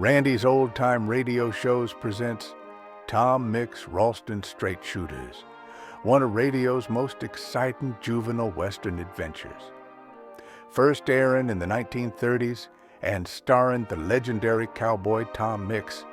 Randy's Old Time Radio Shows presents Tom Mix Ralston Straight Shooters, one of radio's most exciting juvenile Western adventures. First airing in the 1930s and starring the legendary cowboy Tom Mix,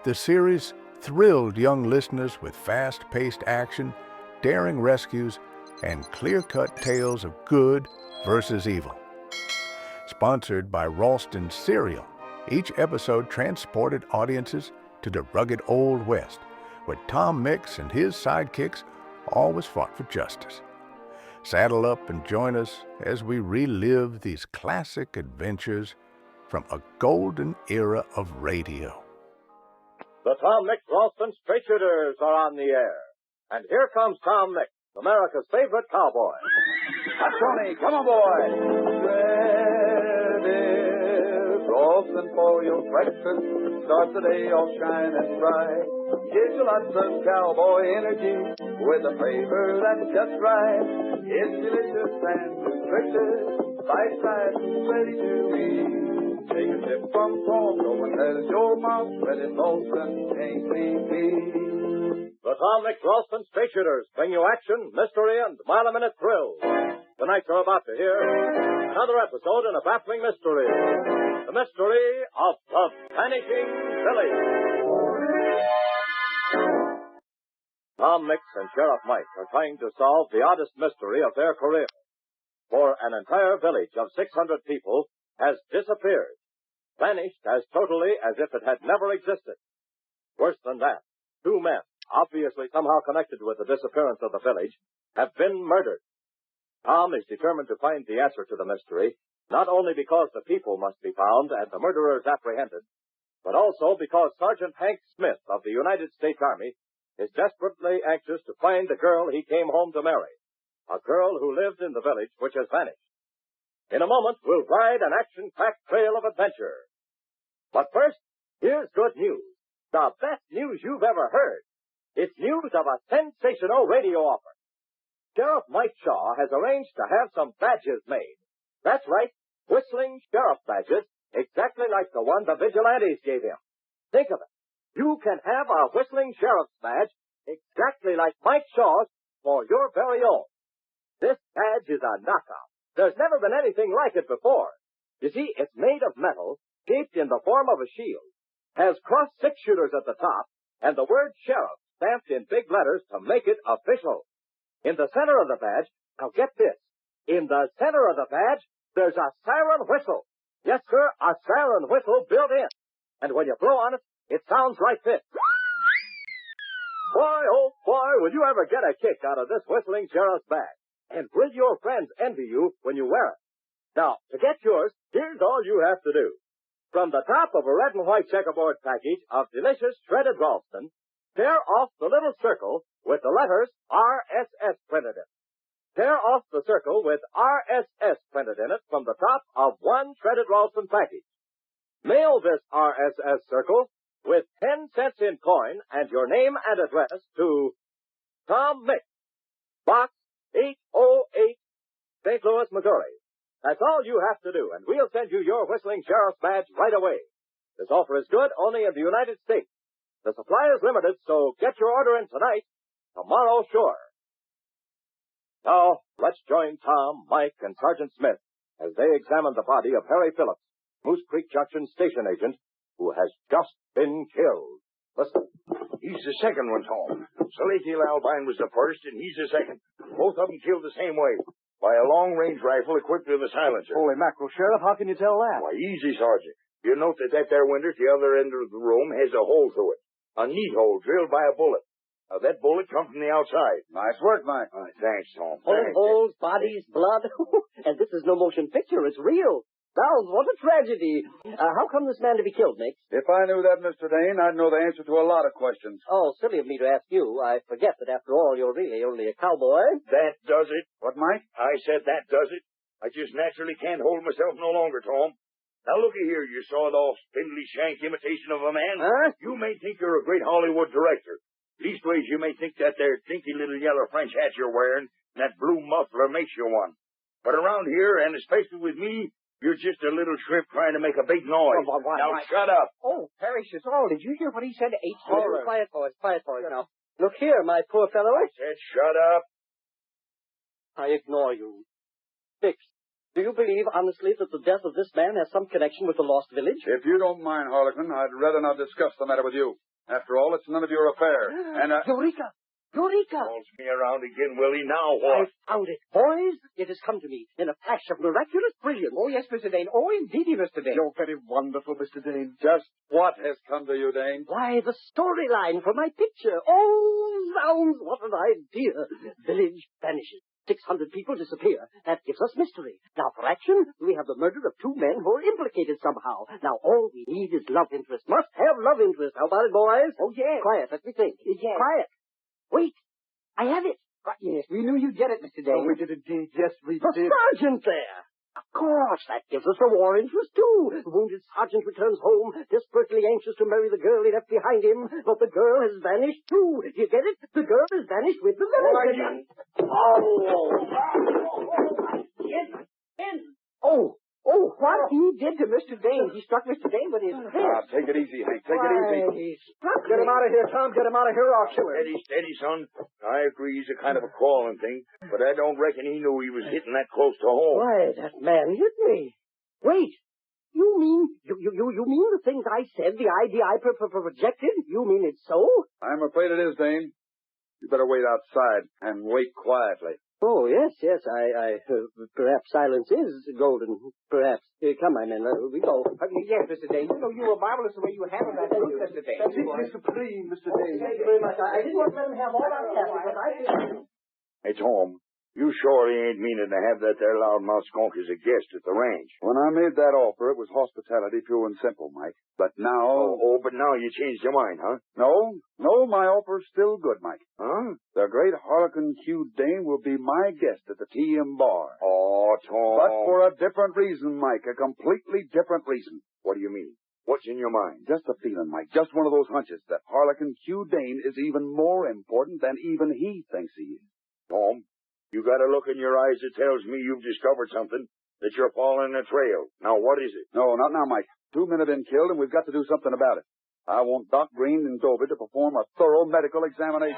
the series thrilled young listeners with fast-paced action, daring rescues, and clear-cut tales of good versus evil. Sponsored by Ralston Cereal, each episode transported audiences to the rugged Old West, where Tom Mix and his sidekicks always fought for justice. Saddle up and join us as we relive these classic adventures from a golden era of radio. The Tom Mix Ralston Straight Shooters are on the air. And here comes Tom Mix, America's favorite cowboy. Johnny, come on, boy. Red is Ralston for your breakfast. Start the day all shining bright. Gives you lots of cowboy energy with a flavor that's just right. It's delicious and nutritious, bite-sized and ready to eat. Take a sip from Tom, go and tell your mom that it's Ralston ain't me. The Tom Mix Ralston Straight Shooters bring you action, mystery, and mile-a-minute thrills. Tonight you're about to hear another episode in a baffling mystery. The mystery of the Vanishing Village. Tom Mix and Sheriff Mike are trying to solve the oddest mystery of their career. For an entire village of 600 people has disappeared, vanished as totally as if it had never existed. Worse than that, 2 men, obviously somehow connected with the disappearance of the village, have been murdered. Tom is determined to find the answer to the mystery, not only because the people must be found and the murderers apprehended, but also because Sergeant Hank Smith of the United States Army is desperately anxious to find the girl he came home to marry, a girl who lived in the village which has vanished. In a moment, we'll ride an action-packed trail of adventure. But first, here's good news. The best news you've ever heard. It's news of a sensational radio offer. Sheriff Mike Shaw has arranged to have some badges made. That's right, whistling sheriff badges, exactly like the one the vigilantes gave him. Think of it. You can have a whistling sheriff's badge exactly like Mike Shaw's for your very own. This badge is a knockout. There's never been anything like it before. You see, it's made of metal, shaped in the form of a shield, has crossed 6 shooters at the top, and the word sheriff stamped in big letters to make it official. In the center of the badge, now get this, in the center of the badge, there's a siren whistle. Yes, sir, a siren whistle built in. And when you blow on it, it sounds like this. Boy, oh boy, will you ever get a kick out of this whistling sheriff's badge. And will your friends envy you when you wear it? Now, to get yours, here's all you have to do. From the top of a red and white checkerboard package of delicious shredded Ralston, tear off the little circle with the letters RSS printed in it. Tear off the circle with RSS printed in it from the top of one shredded Ralston package. Mail this RSS circle with 10 cents in coin and your name and address to Tom Mix, Box 808, St. Louis, Missouri. That's all you have to do, and we'll send you your whistling sheriff's badge right away. This offer is good only in the United States. The supply is limited, so get your order in tonight. Tomorrow, sure. Now, let's join Tom, Mike, and Sergeant Smith as they examine the body of Harry Phillips, Moose Creek Junction station agent, who has just been killed. Listen. He's the second one, Tom. Salatiel Albine was the first, and he's the second. Both of them killed the same way, by a long-range rifle equipped with a silencer. Holy mackerel, Sheriff, how can you tell that? Why, easy, Sergeant. You'll note that there window at the other end of the room has a hole through it. A neat hole drilled by a bullet. Now, that bullet come from the outside. Nice work, Mike. Thanks, Tom. Holes, bodies, blood. And this is no motion picture. It's real. Now, what a tragedy. How come this man to be killed, Mix? If I knew that, Mr. Dane, I'd know the answer to a lot of questions. Oh, silly of me to ask you. I forget that after all, you're really only a cowboy. That does it. What, Mike? I said that does it. I just naturally can't hold myself no longer, Tom. Now, looky here, you sawed-off, spindly shank imitation of a man. Huh? You may think you're a great Hollywood director. Leastways, you may think that there dinky little yellow French hat you're wearing and that blue muffler makes you one. But around here, and especially with me, You're just a little shrimp trying to make a big noise. Now shut up. Oh, perish us all. Did you hear what he said? Horror. Quiet, boys. Now, look here, my poor fellow. I said shut up. I ignore you. Fix. Do you believe, honestly, that the death of this man has some connection with the lost village? If you don't mind, Harlequin, I'd rather not discuss the matter with you. After all, it's none of your affair. And, Eureka! Calls me around again, Willie. Now what? I found it. Boys, it has come to me in a flash of miraculous brilliance. Oh, yes, Mr. Dane. Oh, indeedy, Mr. Dane. You're very wonderful, Mr. Dane. just what has come to you, Dane? Why, the storyline for my picture. Oh, zounds, what an idea. Village vanishes. 600 people disappear. That gives us mystery. Now, for action, we have the murder of 2 men who are implicated somehow. Now, all we need is love interest. Must have love interest. How about it, boys? Oh, yes. Quiet, let me think. Yes. Quiet. Wait. I have it. Yes, we knew you'd get it, Mr. Dane. Oh, we did indeed. Yes, we The sergeant there. Of course, that gives us a war interest, too. The wounded sergeant returns home, desperately anxious to marry the girl he left behind him, but the girl has vanished, too. You get it? The girl has vanished with the village. Oh, what he did to Mr. Dane. He struck Mr. Dane with his fist. Take it easy, Hank. Take it easy. He struck Get him out of here, Tom. Get him out of here, or I'll kill him. Steady, son. I agree he's a kind of a crawling thing, but I don't reckon he knew he was hitting that close to home. Why, that man hit me. Wait. You mean the things I said, the idea I projected? You mean it's so? I'm afraid it is, Dane. You better wait outside and wait quietly. Oh, yes. Perhaps silence is golden. Perhaps. Come, my men, we go. Yes, Mr. Dane. You know, you were marvelous the way you handled that truth, Mr. Dane. Supreme, Mr. Dane. Thank you very much. I didn't want to let him have all that happen, but I think... Hey, Tom, you surely ain't meaning to have that there loudmouth skunk as a guest at the ranch. When I made that offer, it was hospitality pure and simple, Mike. But now... But now you changed your mind, huh? No, my offer's still good, Mike. Huh? The great Harlequin Q. Dane will be my guest at the TM bar. Oh, Tom. But for a different reason, Mike. A completely different reason. What do you mean? What's in your mind? Just a feeling, Mike. Just one of those hunches that Harlequin Q. Dane is even more important than even he thinks he is. Tom, you got a look in your eyes that tells me you've discovered something, that you're following a trail. Now, what is it? No, not now, Mike. 2 men have been killed, and we've got to do something about it. I want Doc Green and Dover to perform a thorough medical examination.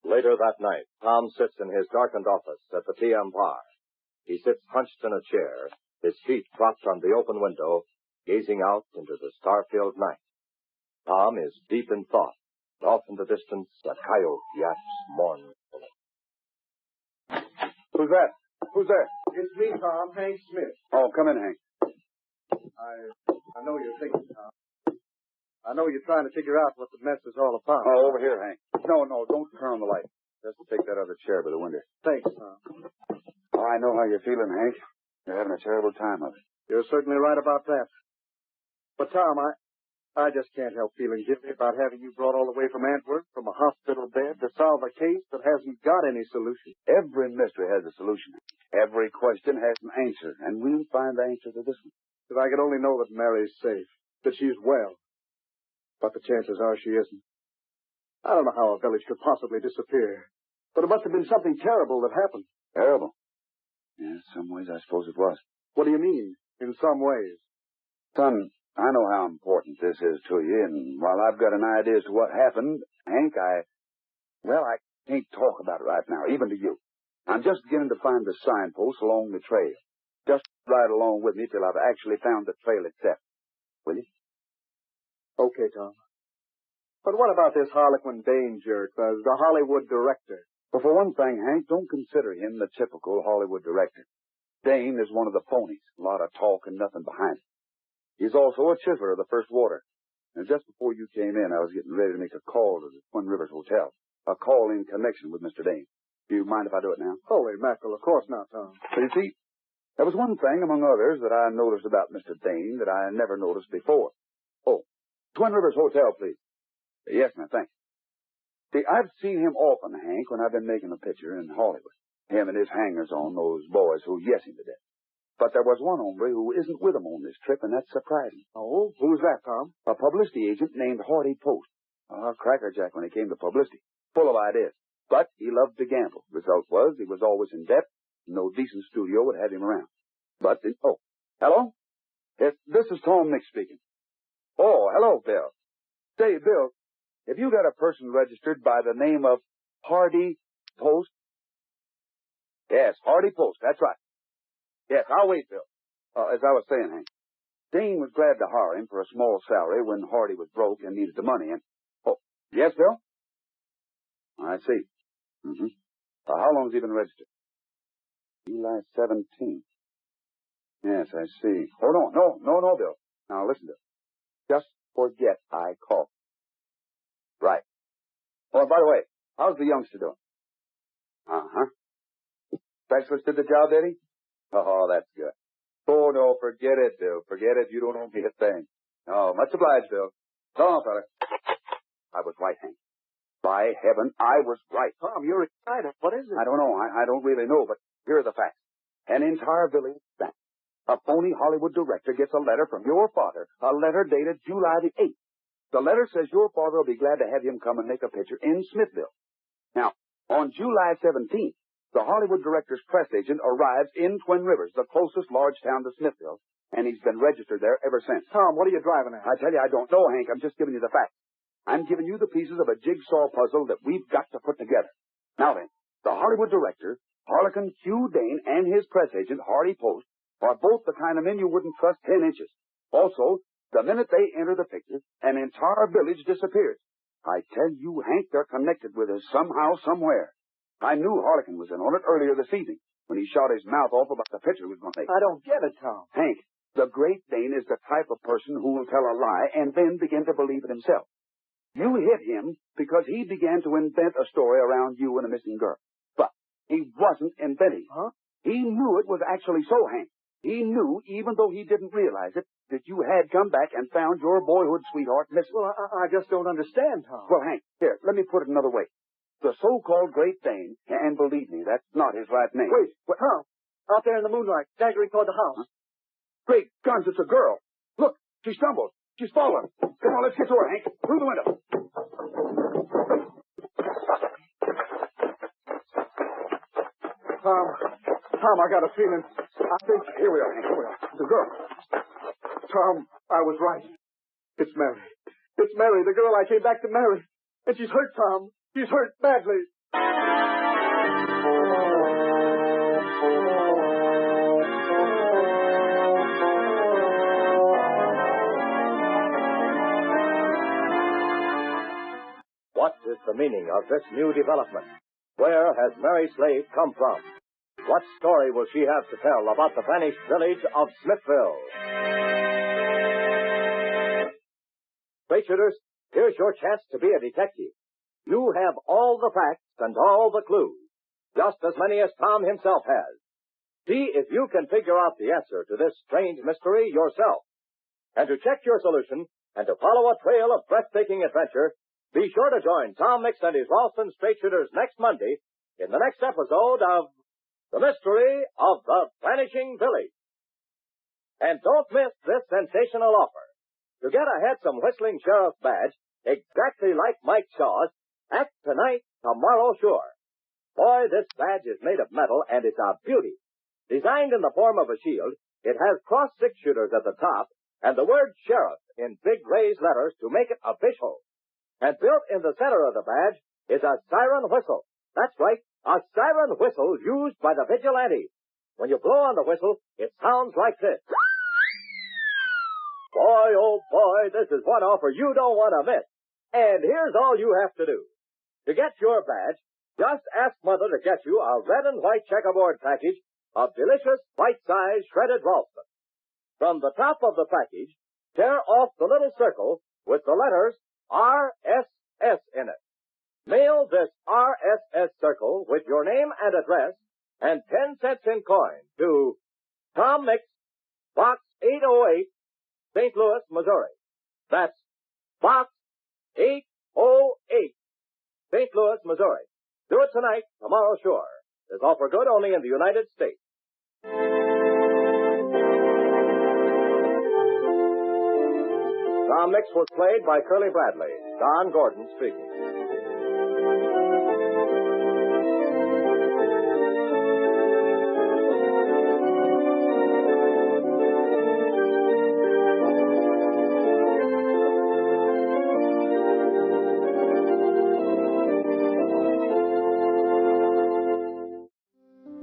Later that night, Tom sits in his darkened office at the TM bar. He sits hunched in a chair, his feet propped on the open window, gazing out into the star-filled night. Tom is deep in thought. Off in the distance, a coyote yaps mournfully. Who's that? Who's there? It's me, Tom, Hank Smith. Oh, come in, Hank. I know you're thinking, Tom. I know you're trying to figure out what the mess is all about. Oh, over here, Hank. No, don't turn on the light. Just take that other chair by the window. Thanks, Tom. Oh, I know how you're feeling, Hank. You're having a terrible time of it. You're certainly right about that. But, Tom, I just can't help feeling guilty about having you brought all the way from Antwerp, from a hospital bed, to solve a case that hasn't got any solution. Every mystery has a solution. Every question has an answer, and we'll find the answer to this one. If I could only know that Mary's safe, that she's well. But the chances are she isn't. I don't know how a village could possibly disappear. But it must have been something terrible that happened. Terrible? Yeah, in some ways I suppose it was. What do you mean, in some ways? Son, I know how important this is to you, and while I've got an idea as to what happened, Hank, I can't talk about it right now, even to you. I'm just beginning to find the signposts along the trail. Just ride along with me till I've actually found the trail itself. Will you? Okay, Tom. But what about this Harlequin Dane jerk, the Hollywood director? Well, for one thing, Hank, don't consider him the typical Hollywood director. Dane is one of the phonies. A lot of talk and nothing behind it. He's also a chiseler of the first water. And just before you came in, I was getting ready to make a call to the Twin Rivers Hotel. A call in connection with Mr. Dane. Do you mind if I do it now? Holy mackerel, of course not, Tom. But you see, there was one thing among others that I noticed about Mr. Dane that I never noticed before. Oh, Twin Rivers Hotel, please. Yes, ma'am, thanks. See, I've seen him often, Hank, when I've been making a picture in Hollywood. Him and his hangers-on, those boys who yes him to death. But there was one hombre who isn't with him on this trip, and that's surprising. Oh, who's that, Tom? A publicity agent named Hardy Post. A crackerjack when it came to publicity. Full of ideas. But he loved to gamble. Result was he was always in debt. No decent studio would have him around. But, hello? Yes, this is Tom Mix speaking. Oh, hello, Bill. Say, Bill, have you got a person registered by the name of Hardy Post? Yes, Hardy Post, that's right. Yes, I'll wait, Bill. As I was saying, Hank, Dane was glad to hire him for a small salary when Hardy was broke and needed the money. And yes, Bill? I see. Mm-hmm. How long has he been registered? July 17th. Yes, I see. Oh, no, Bill. Now, listen, Bill. Just forget I called. Right. Oh, and by the way, how's the youngster doing? Uh-huh. Specialist did the job, did he? Oh, that's good. Oh, no, forget it, Bill. Forget it. You don't owe me a thing. No, much obliged, Bill. So long, fella. I was right, Hank. By heaven, I was right. Tom, you're excited. What is it? I don't know. I don't really know, but here are the facts. An entire village back. A phony Hollywood director gets a letter from your father, a letter dated July the 8th. The letter says your father will be glad to have him come and make a picture in Smithville. Now, on July 17th, the Hollywood director's press agent arrives in Twin Rivers, the closest large town to Smithville, and he's been registered there ever since. Tom, what are you driving at? I tell you, I don't know, Hank. I'm just giving you the facts. I'm giving you the pieces of a jigsaw puzzle that we've got to put together. Now then, the Hollywood director, Harlequin Q. Dane, and his press agent, Hardy Post, are both the kind of men you wouldn't trust 10 inches. Also, the minute they enter the picture, an entire village disappears. I tell you, Hank, they're connected with us somehow, somewhere. I knew Harlequin was in on it earlier this evening when he shot his mouth off about the picture he was going to take. I don't get it, Tom. Hank, the great Dane is the type of person who will tell a lie and then begin to believe it himself. You hit him because he began to invent a story around you and a missing girl. But he wasn't inventing. Huh? He knew it was actually so, Hank. He knew, even though he didn't realize it, that you had come back and found your boyhood sweetheart missing. Well, I just don't understand, Tom. Well, Hank, here, let me put it another way. The so-called Great Dane, and believe me, that's not his right name. Wait, Tom, out there in the moonlight, staggering toward the house. Huh? Great guns, it's a girl. Look, she stumbled. She's fallen. Come on, let's get to her, Hank. Through the window. Tom, I got a feeling. I think... Here we are, Hank. Here we are. It's a girl. Tom, I was right. It's Mary. It's Mary, the girl I came back to marry. And she's hurt, Tom. She's hurt badly. What is the meaning of this new development? Where has Mary Slade come from? What story will she have to tell about the vanished village of Smithville? Straight shooters, here's your chance to be a detective. You have all the facts and all the clues, just as many as Tom himself has. See if you can figure out the answer to this strange mystery yourself. And to check your solution and to follow a trail of breathtaking adventure, be sure to join Tom Mix and his Ralston Straight Shooters next Monday in the next episode of The Mystery of the Vanishing Village. And don't miss this sensational offer. To get a handsome whistling sheriff badge exactly like Mike Shaw's, act tonight, tomorrow sure. Boy, this badge is made of metal and it's a beauty. Designed in the form of a shield, it has cross six-shooters at the top and the word sheriff in big raised letters to make it official. And built in the center of the badge is a siren whistle. That's right, a siren whistle used by the vigilantes. When you blow on the whistle, it sounds like this. Boy, oh boy, this is one offer you don't want to miss. And here's all you have to do. To get your badge, just ask Mother to get you a red and white checkerboard package of delicious bite-sized shredded Ralston. From the top of the package, tear off the little circle with the letters RSS in it. Mail this RSS circle with your name and address and 10 cents in coin to Tom Mix, Box 808, St. Louis, Missouri. That's Box 808, St. Louis, Missouri. Do it tonight, tomorrow sure. This offer good only in the United States. Tom Mix was played by Curly Bradley. Don Gordon speaking.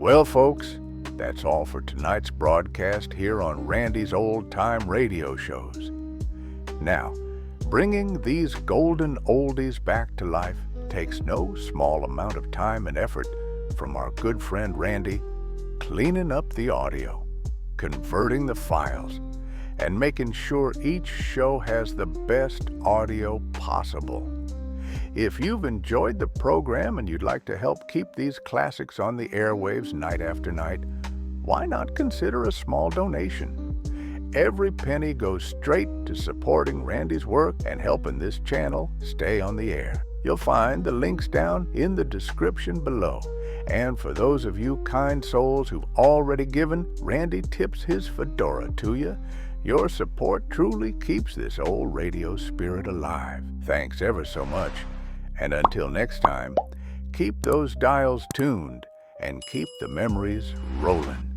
Well, folks, that's all for tonight's broadcast here on Randy's Old Time Radio Shows. Now, bringing these golden oldies back to life takes no small amount of time and effort from our good friend Randy, cleaning up the audio, converting the files, and making sure each show has the best audio possible. If you've enjoyed the program and you'd like to help keep these classics on the airwaves night after night, why not consider a small donation? Every penny goes straight to supporting Randy's work and helping this channel stay on the air. You'll find the links down in the description below. And for those of you kind souls who've already given, Randy tips his fedora to you. Your support truly keeps this old radio spirit alive. Thanks ever so much. And until next time, keep those dials tuned and keep the memories rolling.